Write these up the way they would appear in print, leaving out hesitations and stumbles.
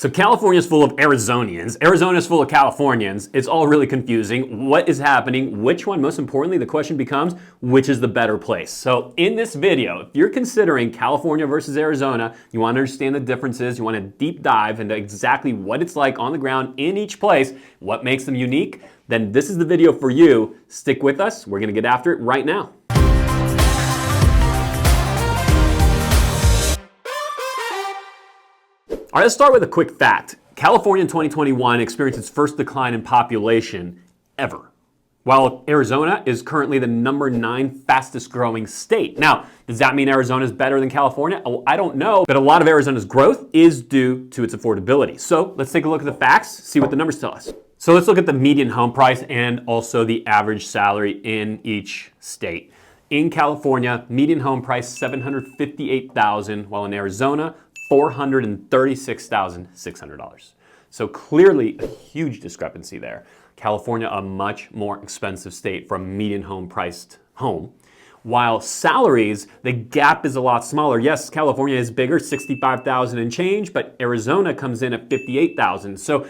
So California is full of Arizonians. Arizona is full of Californians. It's all really confusing. What is happening? Which one? Most importantly, the question becomes, which is the better place? So in this video, if you're considering California versus Arizona, you want to understand the differences, you want to deep dive into exactly what it's like on the ground in each place, what makes them unique, then this is the video for you. Stick with us. We're going to get after it right now. All right, let's start with a quick fact. California in 2021 experienced its first decline in population ever, while Arizona is currently the #9 fastest growing state. Now, does that mean Arizona is better than California? Oh, I don't know, but a lot of Arizona's growth is due to its affordability. So let's take a look at the facts, see what the numbers tell us. So let's look at the median home price and also the average salary in each state. In California, median home price $758,000, while in Arizona, $436,600. So clearly a huge discrepancy there. California, a much more expensive state for a median home priced home. While salaries, the gap is a lot smaller. Yes, California is bigger, $65,000 and change, but Arizona comes in at $58,000. So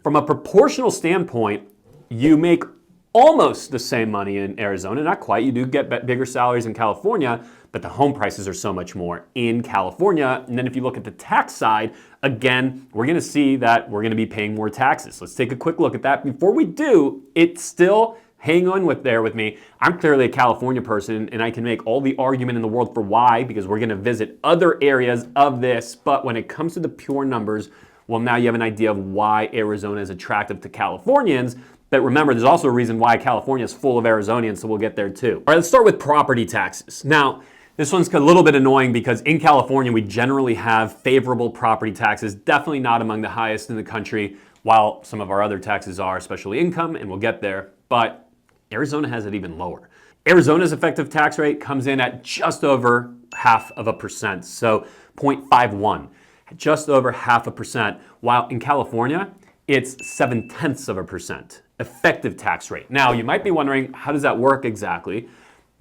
from a proportional standpoint, you make almost the same money in Arizona, not quite. You do get bigger salaries in California, but the home prices are so much more in California. And then if you look at the tax side, again, we're gonna see that we're gonna be paying more taxes. Let's take a quick look at that. Before we do, it's still, hang on with me. I'm clearly a California person and I can make all the argument in the world for why, because we're gonna visit other areas of this. But when it comes to the pure numbers, well, now you have an idea of why Arizona is attractive to Californians. But remember, there's also a reason why California is full of Arizonians, so we'll get there too. All right, let's start with property taxes. Now, this one's a little bit annoying because in California, we generally have favorable property taxes, definitely not among the highest in the country, while some of our other taxes are, especially income, and we'll get there. But Arizona has it even lower. Arizona's effective tax rate comes in at just over 0.5%, so 0.51, just over 0.5%, while in California, it's 0.7% effective tax rate. Now, you might be wondering, how does that work exactly?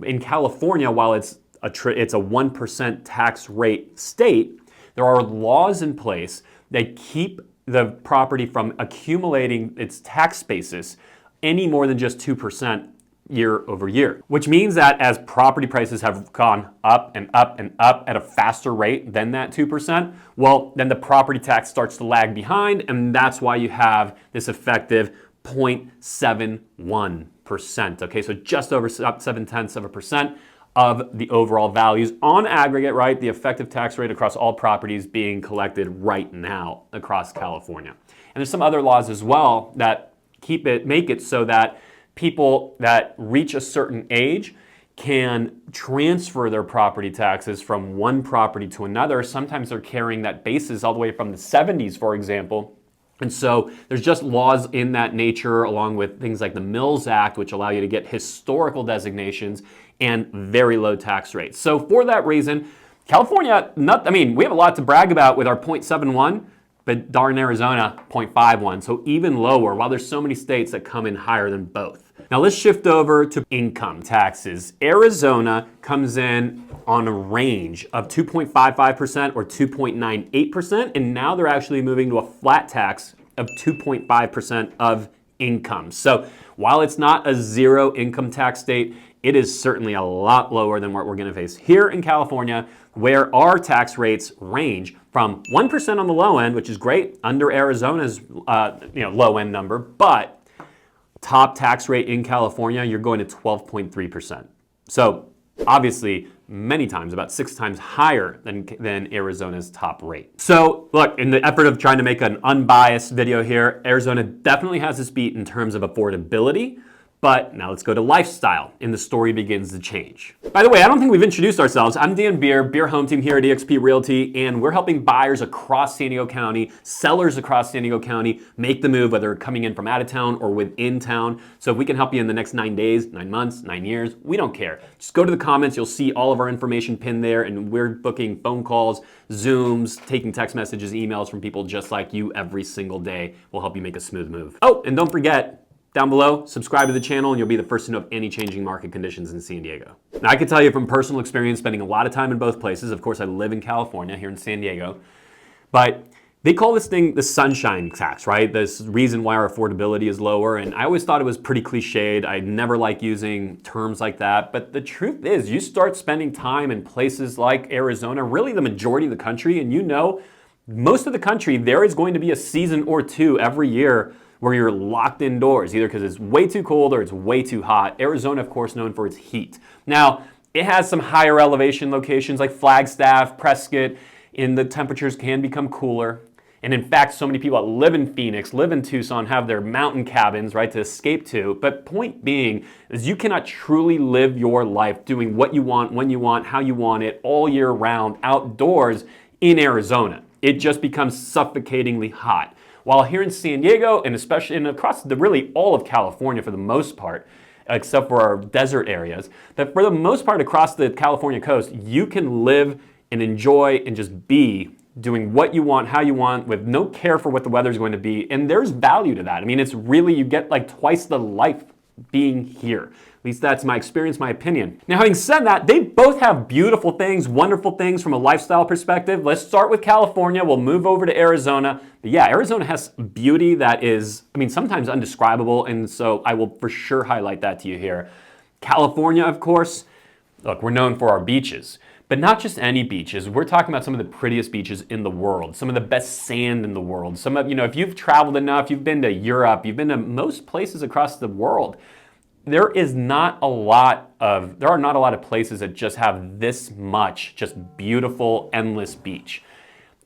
In California, while it's a 1% tax rate state, there are laws in place that keep the property from accumulating its tax basis any more than just 2% year over year, which means that as property prices have gone up and up and up at a faster rate than that 2%, well, then the property tax starts to lag behind, and that's why you have this effective 0.71%. Okay, so just over 0.7% of the overall values on aggregate, right? The effective tax rate across all properties being collected right now across California. And there's some other laws as well that make it so that people that reach a certain age can transfer their property taxes from one property to another. Sometimes they're carrying that basis all the way from the 70s, for example. And so there's just laws in that nature, along with things like the Mills Act, which allow you to get historical designations and very low tax rates. So for that reason, California, we have a lot to brag about with our 0.71, but darn Arizona, 0.51, so even lower, while there's so many states that come in higher than both. Now let's shift over to income taxes. Arizona comes in on a range of 2.55% or 2.98%, and now they're actually moving to a flat tax of 2.5% of income. So while it's not a zero income tax state, it is certainly a lot lower than what we're gonna face here in California, where our tax rates range from 1% on the low end, which is great, under Arizona's low end number, but top tax rate in California, you're going to 12.3%. So obviously, many times, about 6 times higher than Arizona's top rate. So look, in the effort of trying to make an unbiased video here, Arizona definitely has this beat in terms of affordability. But now let's go to lifestyle, and the story begins to change. By the way, I don't think we've introduced ourselves. I'm Dan Beer Home Team here at eXp Realty, and we're helping buyers across San Diego County, sellers across San Diego County make the move, whether coming in from out of town or within town. So if we can help you in the next 9 days, 9 months, 9 years, we don't care. Just go to the comments, you'll see all of our information pinned there, and we're booking phone calls, Zooms, taking text messages, emails from people just like you every single day. We'll help you make a smooth move. Oh, and don't forget, down below, subscribe to the channel and you'll be the first to know of any changing market conditions in San Diego. Now, I can tell you from personal experience, spending a lot of time in both places. Of course, I live in California, here in San Diego. But They call this thing the sunshine tax, right? This reason why our affordability is lower. And I always thought it was pretty cliched. I never like using terms like that. But the truth is, you start spending time in places like Arizona, really the majority of the country, and you know, most of the country, there is going to be a season or two every year where you're locked indoors, either because it's way too cold or it's way too hot. Arizona, of course, known for its heat. Now, it has some higher elevation locations like Flagstaff, Prescott, and the temperatures can become cooler. And in fact, so many people that live in Phoenix, live in Tucson, have their mountain cabins, right, to escape to. But point being is you cannot truly live your life doing what you want, when you want, how you want it, all year round, outdoors in Arizona. It just becomes suffocatingly hot. While here in San Diego, and especially across really all of California for the most part, except for our desert areas, that for the most part across the California coast, you can live and enjoy and just be doing what you want, how you want, with no care for what the weather is going to be. And there's value to that. I mean, it's really, you get like twice the life being here. At least that's my experience, my opinion. Now, having said that, they both have beautiful things, wonderful things from a lifestyle perspective. Let's start with California. We'll move over to Arizona. But yeah, Arizona has beauty that is, I mean, sometimes undescribable. And so I will for sure highlight that to you here. California, of course, look, we're known for our beaches. But not just any beaches. We're talking about some of the prettiest beaches in the world, some of the best sand in the world. Some of, if you've traveled enough, you've been to Europe, you've been to most places across the world, there are not a lot of places that just have this much just beautiful, endless beach.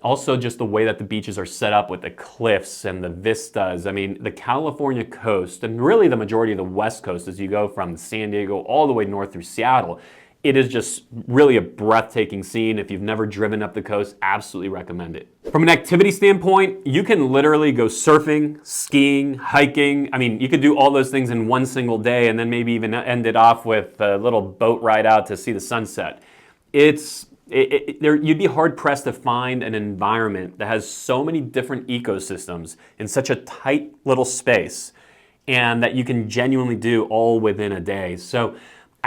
Also, just the way that the beaches are set up with the cliffs and the vistas. I mean, the California coast, and really the majority of the West Coast as you go from San Diego all the way north through Seattle, it is just really a breathtaking scene. If you've never driven up the coast, absolutely recommend it. From an activity standpoint, you can literally go surfing, skiing, hiking. I mean, you could do all those things in one single day and then maybe even end it off with a little boat ride out to see the sunset. You'd be hard pressed to find an environment that has so many different ecosystems in such a tight little space and that you can genuinely do all within a day. So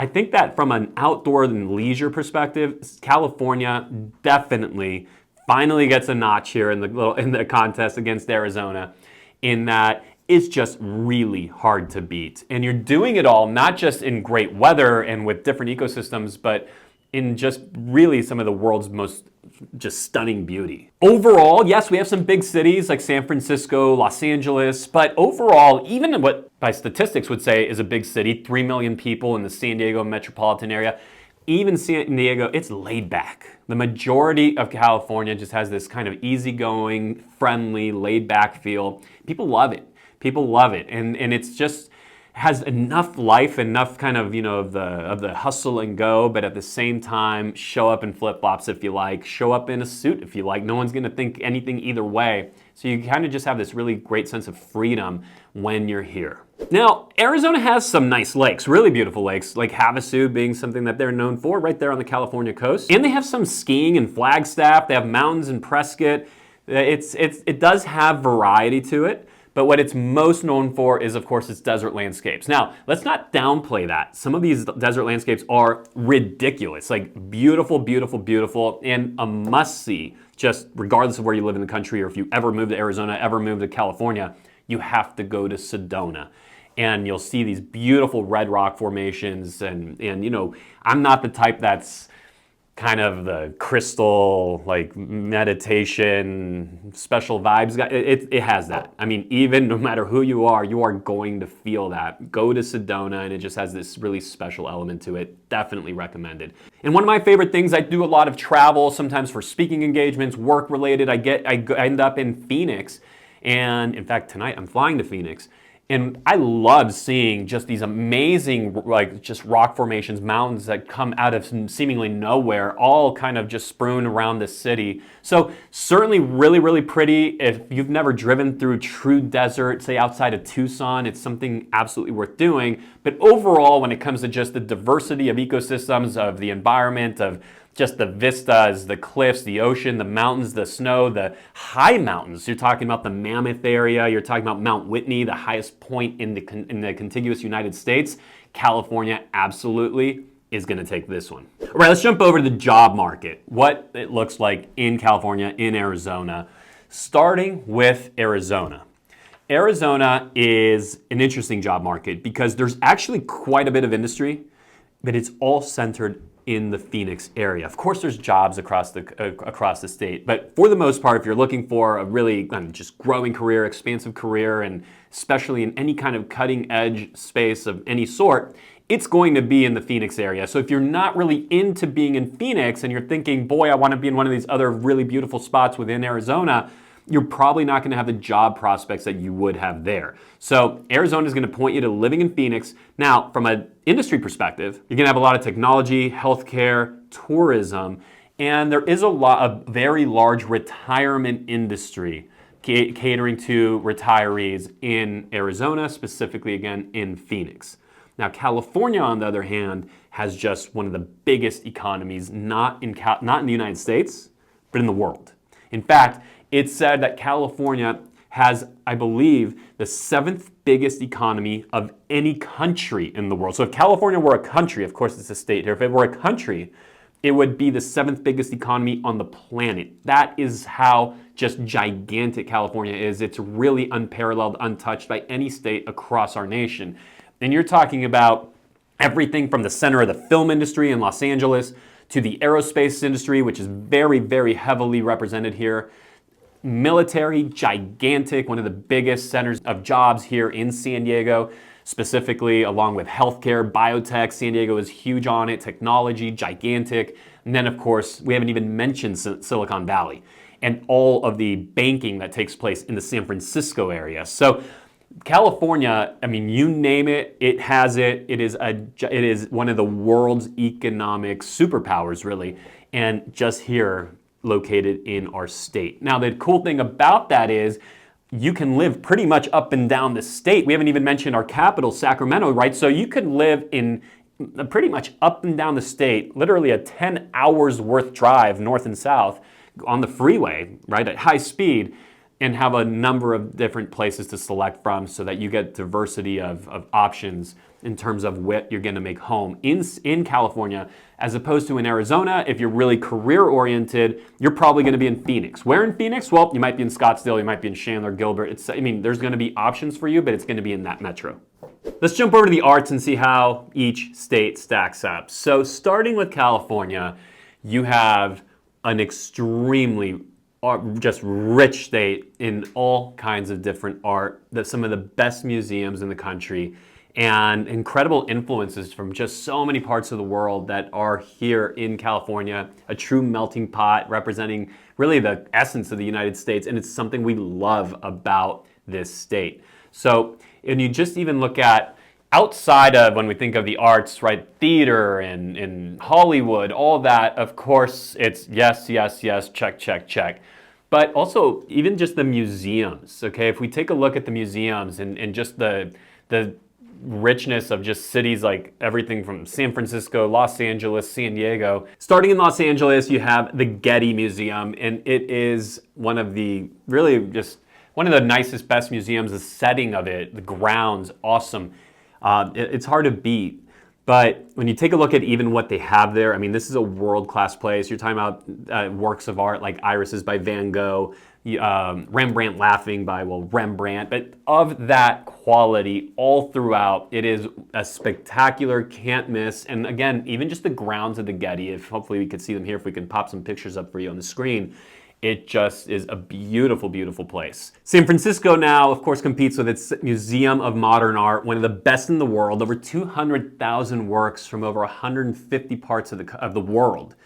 I think that from an outdoor and leisure perspective, California definitely finally gets a notch here in the contest against Arizona, in that it's just really hard to beat. And you're doing it all not just in great weather and with different ecosystems, but in just really some of the world's most just stunning beauty. Overall, yes, we have some big cities like San Francisco, Los Angeles, but overall, even what by statistics would say is a big city, 3 million people in the San Diego metropolitan area, even San Diego, it's laid back. The majority of California just has this kind of easygoing, friendly, laid back feel. People love it. People love it. And it's just has enough life, enough kind of, of the hustle and go, but at the same time, show up in flip-flops if you like, show up in a suit if you like. No one's gonna think anything either way. So you kind of just have this really great sense of freedom when you're here. Now, Arizona has some nice lakes, really beautiful lakes, like Havasu being something that they're known for right there on the California coast. And they have some skiing in Flagstaff. They have mountains in Prescott. It does have variety to it. But what it's most known for is, of course, its desert landscapes. Now, let's not downplay that. Some of these desert landscapes are ridiculous, like beautiful, beautiful, beautiful, and a must-see, just regardless of where you live in the country, or if you ever move to Arizona, ever move to California, you have to go to Sedona. And you'll see these beautiful red rock formations, and I'm not the type that's kind of the crystal, like meditation, special vibes guy. It has that. I mean, even no matter who you are going to feel that. Go to Sedona, and it just has this really special element to it. Definitely recommended. And one of my favorite things, I do a lot of travel, sometimes for speaking engagements, work related. I end up in Phoenix, and in fact, tonight I'm flying to Phoenix. And I love seeing just these amazing, like, just rock formations, mountains that come out of seemingly nowhere, all kind of just strewn around the city. So certainly really, really pretty. If you've never driven through true desert, say outside of Tucson, it's something absolutely worth doing. But overall, when it comes to just the diversity of ecosystems, of the environment, of just the vistas, the cliffs, the ocean, the mountains, the snow, the high mountains. You're talking about the Mammoth area. You're talking about Mount Whitney, the highest point in the contiguous United States. California absolutely is going to take this one. All right, let's jump over to the job market. What it looks like in California, in Arizona. starting with Arizona. Arizona is an interesting job market because there's actually quite a bit of industry, but it's all centered in the Phoenix area. Of course, there's jobs across the state, but for the most part, if you're looking for a really just growing career, expansive career, and especially in any kind of cutting edge space of any sort, it's going to be in the Phoenix area. So if you're not really into being in Phoenix and you're thinking, boy, I want to be in one of these other really beautiful spots within Arizona, you're probably not going to have the job prospects that you would have there. So Arizona is going to point you to living in Phoenix. Now, from an industry perspective, you're going to have a lot of technology, healthcare, tourism, and there is a very large retirement industry catering to retirees in Arizona, specifically again in Phoenix. Now, California, on the other hand, has just one of the biggest economies, not in the United States, but in the world. In fact, it's said that California has, I believe, the 7th biggest economy of any country in the world. So if California were a country, of course it's a state here, if it were a country, it would be the 7th biggest economy on the planet. That is how just gigantic California is. It's really unparalleled, untouched by any state across our nation. And you're talking about everything from the center of the film industry in Los Angeles to the aerospace industry, which is very, very heavily represented here. Military, gigantic, one of the biggest centers of jobs here in San Diego, specifically along with healthcare, biotech. San Diego is huge on it, technology, gigantic. And then, of course, we haven't even mentioned Silicon Valley and all of the banking that takes place in the San Francisco area. So California, I mean, you name it, it has it. It is one of the world's economic superpowers, really, and just here, located in our state. Now, the cool thing about that is you can live pretty much up and down the state. We haven't even mentioned our capital, Sacramento, right? So you could live in pretty much up and down the state, literally a 10 hours worth drive north and south on the freeway, right, at high speed, and have a number of different places to select from so that you get diversity of options in terms of what you're going to make home in California, as opposed to in Arizona. If you're really career-oriented, you're probably going to be in Phoenix. Where in Phoenix? Well, you might be in Scottsdale, you might be in Chandler, Gilbert. There's going to be options for you, but it's going to be in that metro. Let's jump over to the arts and see how each state stacks up. So starting with California, you have an extremely just rich state in all kinds of different art, some of the best museums in the country, and incredible influences from just so many parts of the world that are here in California, a true melting pot representing really the essence of the United States, and it's something we love about this state. So, and you just even look at outside of when we think of the arts, right, theater and Hollywood, all that, of course, it's yes, yes, yes, check, check, check. But also even just the museums, okay? If we take a look at the museums and just the richness of just cities like everything from San Francisco, Los Angeles, San Diego. Starting in Los Angeles, you have the Getty Museum, and it is one of the nicest, best museums. The setting of it, the grounds, awesome. It's hard to beat. But when you take a look at even what they have there, I mean, this is a world-class place. You're talking about works of art like Irises by Van Gogh, Rembrandt Laughing by, Rembrandt. But of that quality all throughout, it is a spectacular, can't miss. And again, even just the grounds of the Getty, if hopefully we could see them here, if we can pop some pictures up for you on the screen, it just is a beautiful, beautiful place. San Francisco now, of course, competes with its Museum of Modern Art, one of the best in the world, over 200,000 works from over 150 parts of the world.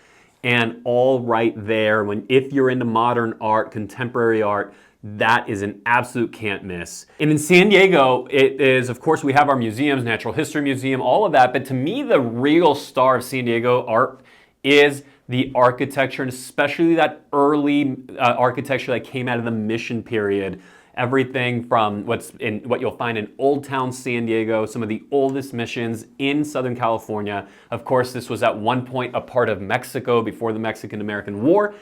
And all right there, if you're into modern art, contemporary art, that is an absolute can't miss. And in San Diego, it is, of course, we have our museums, Natural History Museum, all of that, but to me, the real star of San Diego art is the architecture, and especially that early architecture that came out of the Mission period. Everything from what you'll find in Old Town San Diego, some of the oldest missions in Southern California. Of course, this was at one point a part of Mexico before the Mexican-American War.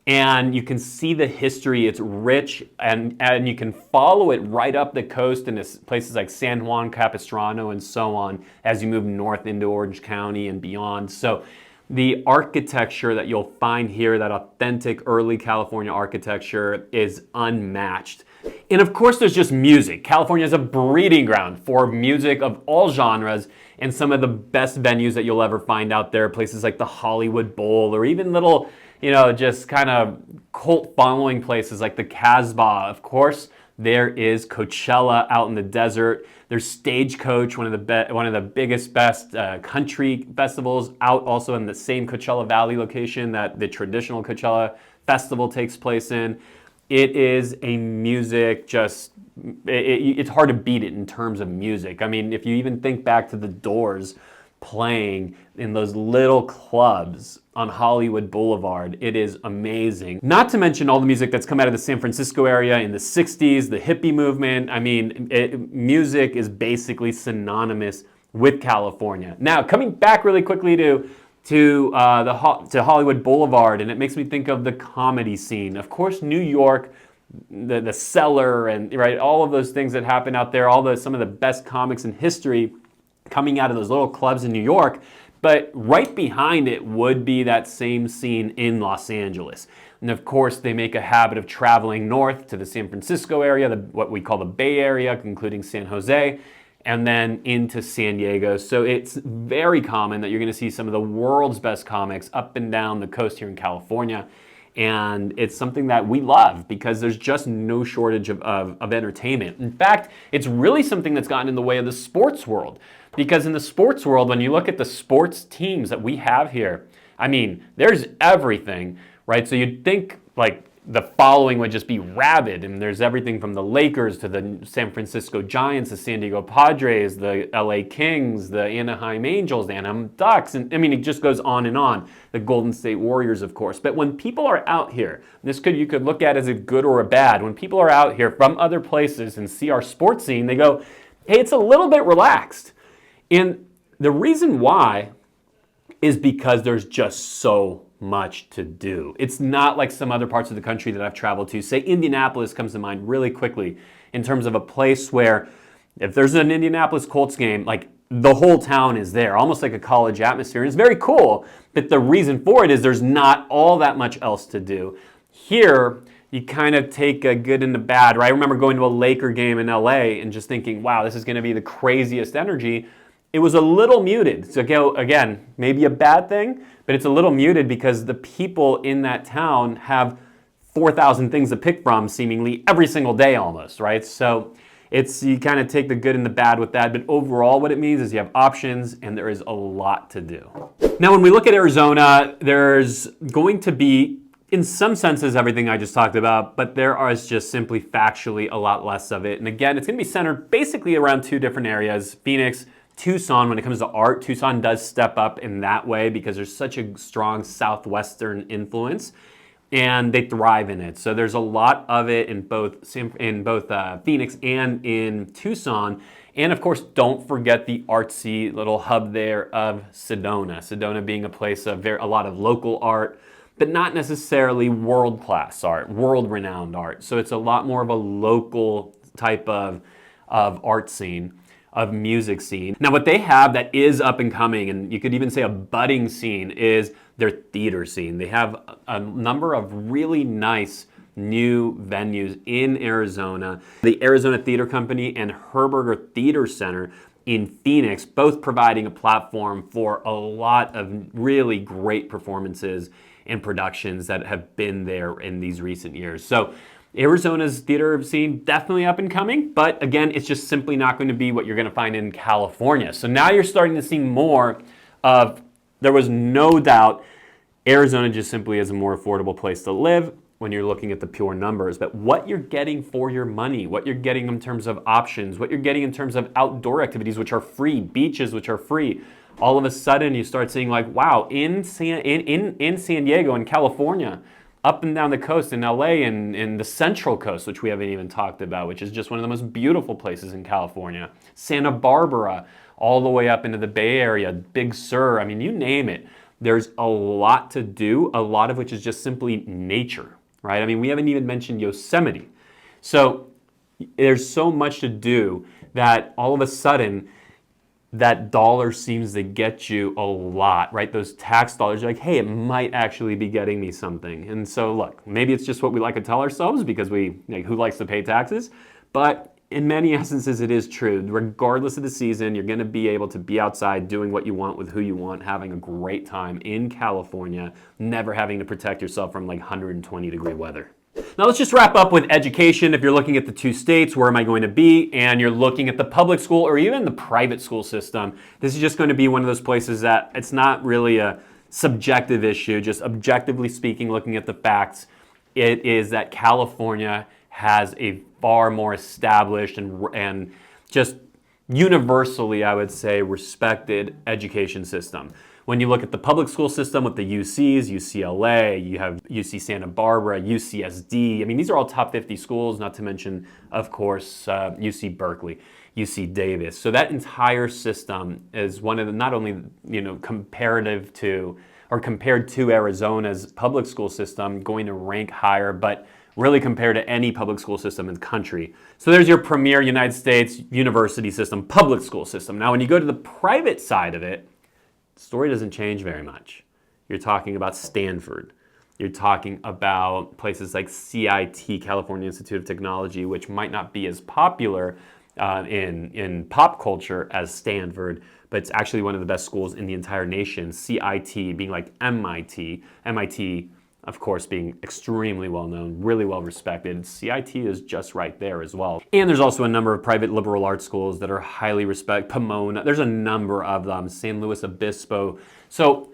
And you can see the history, it's rich, and you can follow it right up the coast into places like San Juan Capistrano and so on as you move north into Orange County and beyond. So The architecture that you'll find here, that authentic early California architecture, is unmatched. And of course, there's just music. California is a breeding ground for music of all genres, and some of the best venues that you'll ever find out there, places like the Hollywood Bowl, or even little, just kind of cult following places like the Casbah. Of course, there is Coachella out in the desert. There's Stagecoach, one of the biggest, best country festivals, out also in the same Coachella Valley location that the traditional Coachella festival takes place in. It is a music, it's hard to beat it in terms of music. I mean, if you even think back to the Doors playing in those little clubs on Hollywood Boulevard, it is amazing. Not to mention all the music that's come out of the San Francisco area in the 60s, the hippie movement. I mean, music is basically synonymous with California. Now, coming back really quickly to Hollywood Boulevard, and it makes me think of the comedy scene. Of course, New York, the Cellar, and right, all of those things that happen out there, some of the best comics in history coming out of those little clubs in New York. But right behind it would be that same scene in Los Angeles. And of course, they make a habit of traveling north to the San Francisco area, what we call the Bay Area, including San Jose, and then into San Diego. So it's very common that you're going to see some of the world's best comics up and down the coast here in California. And it's something that we love because there's just no shortage of entertainment. In fact, it's really something that's gotten in the way of the sports world. Because in the sports world, when you look at the sports teams that we have here, I mean, there's everything, right? So you'd think like the following would just be rabid, and there's everything from the Lakers to the San Francisco Giants, the San Diego Padres, the LA Kings, the Anaheim Angels, the Anaheim Ducks, and I mean, it just goes on and on. The Golden State Warriors, of course. But when people are out here, you could look at as a good or a bad. When people are out here from other places and see our sports scene, they go, hey, it's a little bit relaxed. And the reason why is because there's just so much to do. It's not like some other parts of the country that I've traveled to. Say Indianapolis comes to mind really quickly in terms of a place where if there's an Indianapolis Colts game, like the whole town is there, almost like a college atmosphere. And it's very cool, but the reason for it is there's not all that much else to do. Here, you kind of take a good and the bad, right? I remember going to a Laker game in LA and just thinking, wow, this is going to be the craziest energy. It was a little muted. So again, maybe a bad thing, but it's a little muted because the people in that town have 4,000 things to pick from seemingly every single day almost, right? So you kind of take the good and the bad with that, but overall what it means is you have options and there is a lot to do. Now when we look at Arizona, there's going to be, in some senses, everything I just talked about, but there is just simply factually a lot less of it. And again, it's going to be centered basically around two different areas, Phoenix, Tucson. When it comes to art, Tucson does step up in that way because there's such a strong Southwestern influence and they thrive in it. So there's a lot of it in both Phoenix and in Tucson. And of course, don't forget the artsy little hub there of Sedona. Sedona being a place of a lot of local art, but not necessarily world-class art, world-renowned art. So it's a lot more of a local type of art scene, of music scene. Now what they have that is up and coming, and you could even say a budding scene, is their theater scene. They have a number of really nice new venues in Arizona. The Arizona Theater Company and Herberger Theater Center in Phoenix, both providing a platform for a lot of really great performances and productions that have been there in these recent years. So Arizona's theater scene definitely up and coming, but again, it's just simply not going to be what you're going to find in California. So now you're starting to see more of, there was no doubt, Arizona just simply is a more affordable place to live when you're looking at the pure numbers. But what you're getting for your money, what you're getting in terms of options, what you're getting in terms of outdoor activities, which are free, beaches, which are free, all of a sudden you start seeing like, wow, in San Diego, in California, up and down the coast in LA and in the Central Coast, which we haven't even talked about, which is just one of the most beautiful places in California. Santa Barbara, all the way up into the Bay Area, Big Sur, I mean, you name it. There's a lot to do, a lot of which is just simply nature, right? I mean, we haven't even mentioned Yosemite. So there's so much to do that all of a sudden, that dollar seems to get you a lot, right? Those tax dollars, you're like, hey, it might actually be getting me something. And so look, maybe it's just what we like to tell ourselves because who likes to pay taxes? But in many instances, it is true. Regardless of the season, you're going to be able to be outside doing what you want with who you want, having a great time in California, never having to protect yourself from like 120-degree weather. Now let's just wrap up with education. If you're looking at the two states, where am I going to be? And you're looking at the public school or even the private school system, this is just going to be one of those places that it's not really a subjective issue, just objectively speaking, looking at the facts, it is that California has a far more established and just universally, I would say, respected education system. When you look at the public school system with the UCs, UCLA, you have UC Santa Barbara, UCSD. I mean, these are all top 50 schools, not to mention, of course, UC Berkeley, UC Davis. So that entire system is one of the, not only, compared to Arizona's public school system, going to rank higher, but really compared to any public school system in the country. So there's your premier United States university system, public school system. Now, when you go to the private side of it, the story doesn't change very much. You're talking about Stanford. You're talking about places like CIT, California Institute of Technology, which might not be as popular in pop culture as Stanford, but it's actually one of the best schools in the entire nation. CIT being like MIT. MIT, of course, being extremely well known, really well respected. CIT is just right there as well. And there's also a number of private liberal arts schools that are highly respected. Pomona, there's a number of them. San Luis Obispo. So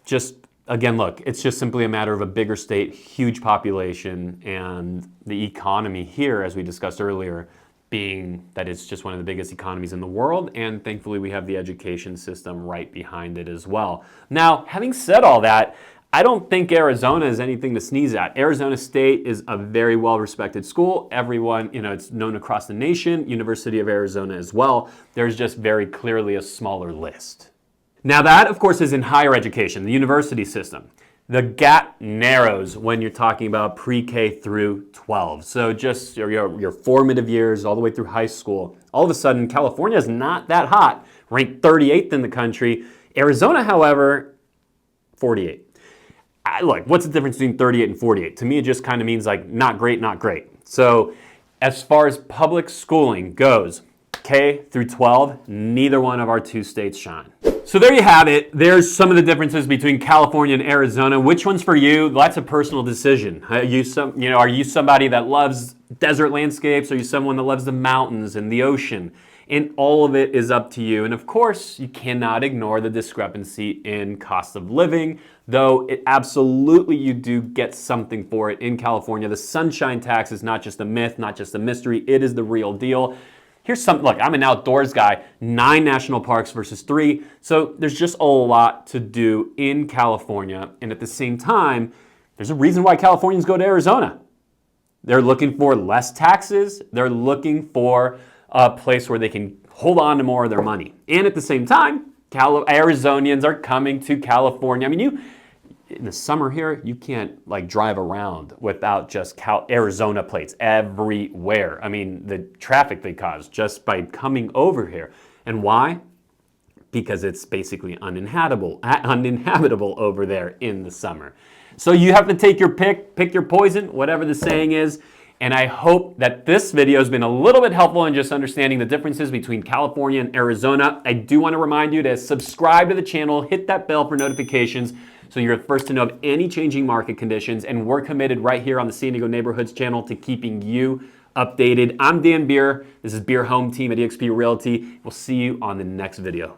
just, again, look, it's just simply a matter of a bigger state, huge population, and the economy here, as we discussed earlier, being that it's just one of the biggest economies in the world, and thankfully we have the education system right behind it as well. Now, having said all that, I don't think Arizona is anything to sneeze at. Arizona State is a very well-respected school. Everyone, it's known across the nation. University of Arizona as well. There's just very clearly a smaller list. Now that, of course, is in higher education, the university system. The gap narrows when you're talking about pre-K through 12. So just your formative years all the way through high school. All of a sudden, California is not that hot, ranked 38th in the country. Arizona, however, 48. Look, what's the difference between 38 and 48? To me, it just kind of means like not great, not great. So as far as public schooling goes, K through 12, neither one of our two states shine. So there you have it. There's some of the differences between California and Arizona. Which one's for you? That's a personal decision. Are you somebody that loves desert landscapes? Are you someone that loves the mountains and the ocean? And all of it is up to you. And of course, you cannot ignore the discrepancy in cost of living, though it absolutely you do get something for it in California. The sunshine tax is not just a myth, not just a mystery. It is the real deal. Here's something, look, I'm an outdoors guy, 9 national parks versus 3. So there's just a lot to do in California. And at the same time, there's a reason why Californians go to Arizona. They're looking for less taxes. They're looking for a place where they can hold on to more of their money. And at the same time, Arizonians are coming to California. I mean, in the summer here, you can't drive around without just Arizona plates everywhere. I mean, the traffic they cause just by coming over here. And why? Because it's basically uninhabitable over there in the summer. So you have to take your pick your poison, whatever the saying is. And I hope that this video has been a little bit helpful in just understanding the differences between California and Arizona. I do want to remind you to subscribe to the channel, hit that bell for notifications so you're the first to know of any changing market conditions. And we're committed right here on the San Diego Neighborhoods channel to keeping you updated. I'm Dan Beer. This is Beer Home Team at eXp Realty. We'll see you on the next video.